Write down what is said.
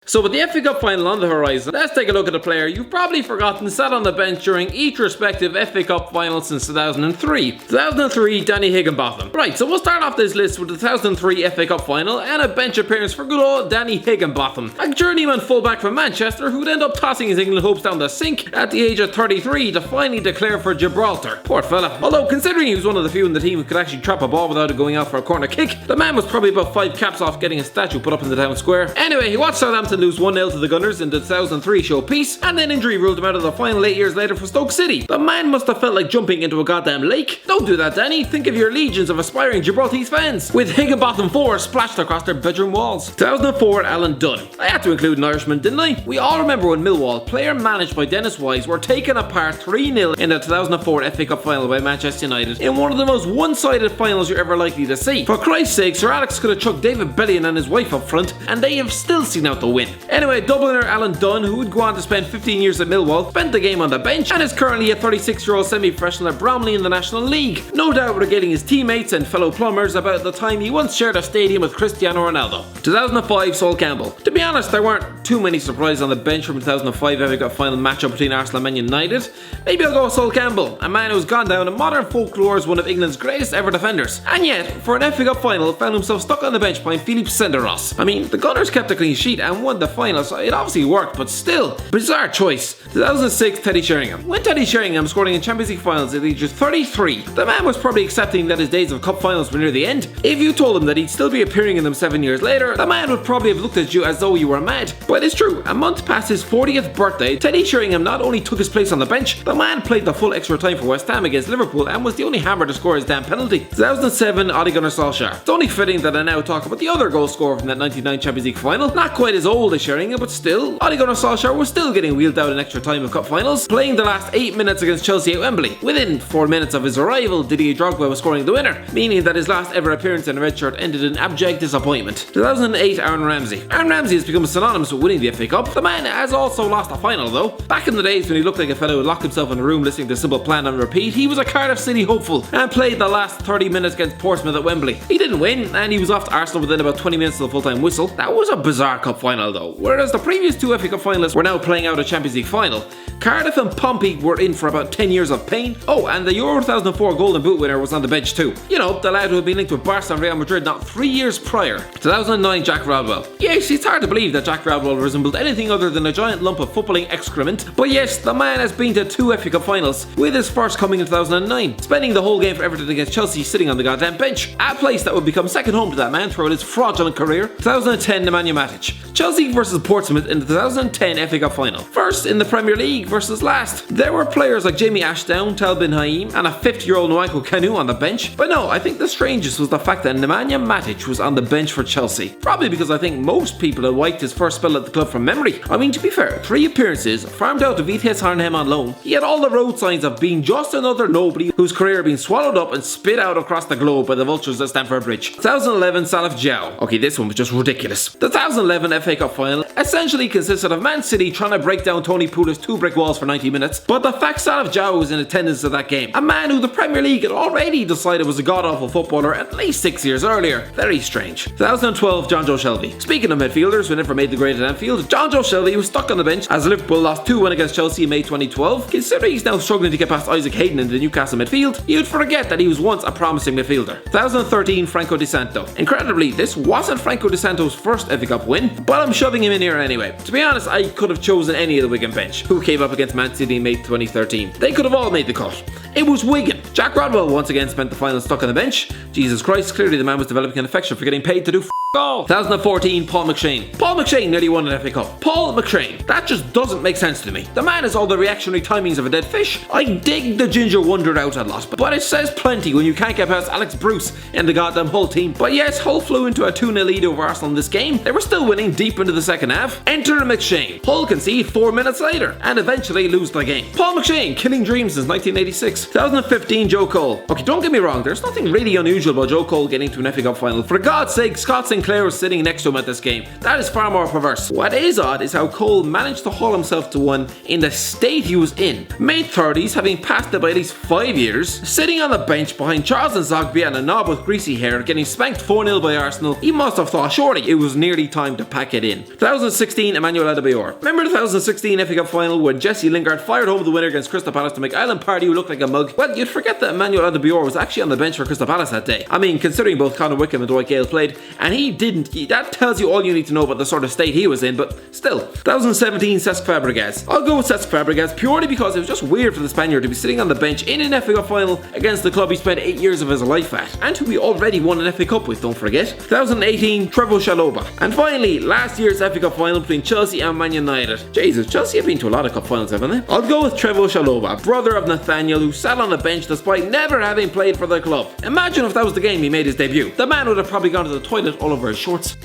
So with the FA Cup final on the horizon, let's take a look at a player you've probably forgotten sat on the bench during each respective FA Cup final since 2003. 2003, Danny Higginbotham. Right, so we'll start off this list with the 2003 FA Cup final and a bench appearance for good old Danny Higginbotham, a journeyman fullback from Manchester who'd end up tossing his England hopes down the sink at the age of 33 to finally declare for Gibraltar. Poor fella. Although considering he was one of the few in the team who could actually trap a ball without it going out for a corner kick, the man was probably about 5 caps off getting a statue put up in the town square. Anyway, he watched Southampton lose 1-0 to the Gunners in the 2003 showpiece, and then injury ruled him out of the final 8 years later for Stoke City. The man must have felt like jumping into a goddamn lake. Don't do that, Danny. Think of your legions of aspiring Gibraltarese fans, with Higginbotham 4 splashed across their bedroom walls. 2004, Alan Dunn. I had to include an Irishman, didn't I? We all remember when Millwall, player managed by Dennis Wise, were taken apart 3-0 in the 2004 FA Cup final by Manchester United, in one of the most one-sided finals you're ever likely to see. For Christ's sake, Sir Alex could have chucked David Bellion and his wife up front, and they have still seen out the win. Anyway, Dubliner Alan Dunn, who would go on to spend 15 years at Millwall, spent the game on the bench and is currently a 36-year-old semi-professional at Bromley in the National League, no doubt regaling his teammates and fellow plumbers about the time he once shared a stadium with Cristiano Ronaldo. 2005, Sol Campbell. To be honest, there weren't too many surprises on the bench from 2005 FA Cup final matchup between Arsenal and Man United. Maybe I'll go with Sol Campbell, a man who's gone down in modern folklore as one of England's greatest ever defenders, and yet, for an FA Cup final, found himself stuck on the bench behind Philippe Senderos. I mean, the Gunners kept a clean sheet and won the final, so it obviously worked, but still, bizarre choice. 2006, Teddy Sheringham. When Teddy Sheringham scoring in Champions League finals at the age of 33, the man was probably accepting that his days of cup finals were near the end. If you told him that he'd still be appearing in them 7 years later, the man would probably have looked at you as though you were mad. But it's true, a month past his 40th birthday, Teddy Sheringham not only took his place on the bench, the man played the full extra time for West Ham against Liverpool and was the only hammer to score his damn penalty. 2007, Ole Gunnar Solskjaer. It's only fitting that I now talk about the other goal scorer from that 99 Champions League final. Not quite as old as Sheringham, but still, Ole Gunnar Solskjaer was still getting wheeled out in extra time of cup finals, playing the last 8 minutes against Chelsea at Wembley. Within 4 minutes of his arrival, Didier Drogba was scoring the winner, meaning that his last ever appearance in a red shirt ended in abject disappointment. 2008, Aaron Ramsey. Aaron Ramsey has become synonymous with winning the FA Cup. The man has also lost a final though. Back in the days when he looked like a fellow who locked himself in a room listening to Simple Plan on repeat, he was a Cardiff City hopeful and played the last 30 minutes against Portsmouth at Wembley. He didn't win, and he was off to Arsenal within about 20 minutes of the full-time whistle. That was a bizarre cup final though. Whereas the previous 2 FA Cup finalists were now playing out a Champions League final, Cardiff and Pompey were in for about 10 years of pain. Oh, and the Euro 2004 Golden Boot winner was on the bench too. You know, the lad who had been linked with Barca and Real Madrid not 3 years prior. 2009, Jack Rodwell. Yes, it's hard to believe that Jack Rodwell resembled anything other than a giant lump of footballing excrement, but yes, the man has been to 2 FA Cup finals, with his first coming in 2009, spending the whole game for Everton against Chelsea sitting on the goddamn bench, a place that would become second home to that man throughout his fraudulent career. 2010, Nemanja Matic. Chelsea versus Portsmouth in the 2010 FA Cup final. First in the Premier League versus last. There were players like Jamie Ashdown, Tal Bin Haim, and a 50-year-old Nwankwo Kanu on the bench, but no, I think the strangest was the fact that Nemanja Matic was on the bench for Chelsea. Probably because I think most people had wiped his first spell at the club from memory. I mean, to be fair, 3 appearances, farmed out to Vitesse Arnhem on loan. He had all the road signs of being just another nobody whose career had been swallowed up and spit out across the globe by the vultures at Stamford Bridge. 2011, Salif Diao. Okay, this one was just ridiculous. The 2011 FA Cup final essentially consisted of Man City trying to break down Tony Pulis' 2 brick walls for 90 minutes, but the fact Salif Diao was in attendance at that game, a man who the Premier League had already decided was a god-awful footballer at least 6 years earlier. Very strange. 2012, Jonjo Shelvey. Speaking of midfielders who never made the grade at Anfield, Jonjo Shelvey was stuck on the bench as Liverpool lost 2-1 against Chelsea in May 2012. Considering he's now struggling to get past Isaac Hayden in the Newcastle midfield, you'd forget that he was once a promising midfielder. 2013, Franco Di Santo. Incredibly, this wasn't Franco Di Santo's first FA Cup win, but I'm shoving him in here anyway. To be honest, I could have chosen any of the Wigan bench who came up against Man City in May 2013. They could have all made the cut. It was Wigan. Jack Rodwell once again spent the final stuck on the bench. Jesus Christ, clearly the man was developing an affection for getting paid to do all. 2014, Paul McShane. Paul McShane nearly won an FA Cup. Paul McShane. That just doesn't make sense to me. The man has all the reactionary timings of a dead fish. I dig the ginger wonder out a lot, but it says plenty when you can't get past Alex Bruce and the goddamn Hull team. But yes, Hull flew into a 2-0 lead over Arsenal in this game. They were still winning deep into the second half. Enter McShane. Hull concede 4 minutes later and eventually lose the game. Paul McShane, killing dreams since 1986. 2015, Joe Cole. Okay, don't get me wrong, there's nothing really unusual unusual about Joe Cole getting to an FA Cup final. For God's sake, Scott Sinclair was sitting next to him at this game. That is far more perverse. What is odd is how Cole managed to haul himself to one in the state he was in. Mid-30s, having passed it by at least 5 years, sitting on the bench behind Charles Nzogby and a knob with greasy hair, getting spanked 4-0 by Arsenal, he must have thought surely it was nearly time to pack it in. 2016 Emmanuel Adebayor. Remember the 2016 FA Cup final when Jesse Lingard fired home the winner against Crystal Palace to make Alan Pardew look like a mug? Well, you'd forget that Emmanuel Adebayor was actually on the bench for Crystal Palace that day. I mean, considering both Conor Wickham and Dwight Gale played, and he didn't, that tells you all you need to know about the sort of state he was in, but still. 2017 Cesc Fabregas. I'll go with Cesc Fabregas purely because it was just weird for the Spaniard to be sitting on the bench in an FA Cup final against the club he spent 8 years of his life at, and who he already won an FA Cup with, don't forget. 2018 Trevoh Chalobah. And finally, last year's FA Cup final between Chelsea and Man United. Jesus, Chelsea have been to a lot of cup finals, haven't they? I'll go with Trevoh Chalobah, brother of Nathaniel, who sat on the bench despite never having played for the club. Imagine if that was the game he made his debut. The man would have probably gone to the toilet all over his shorts.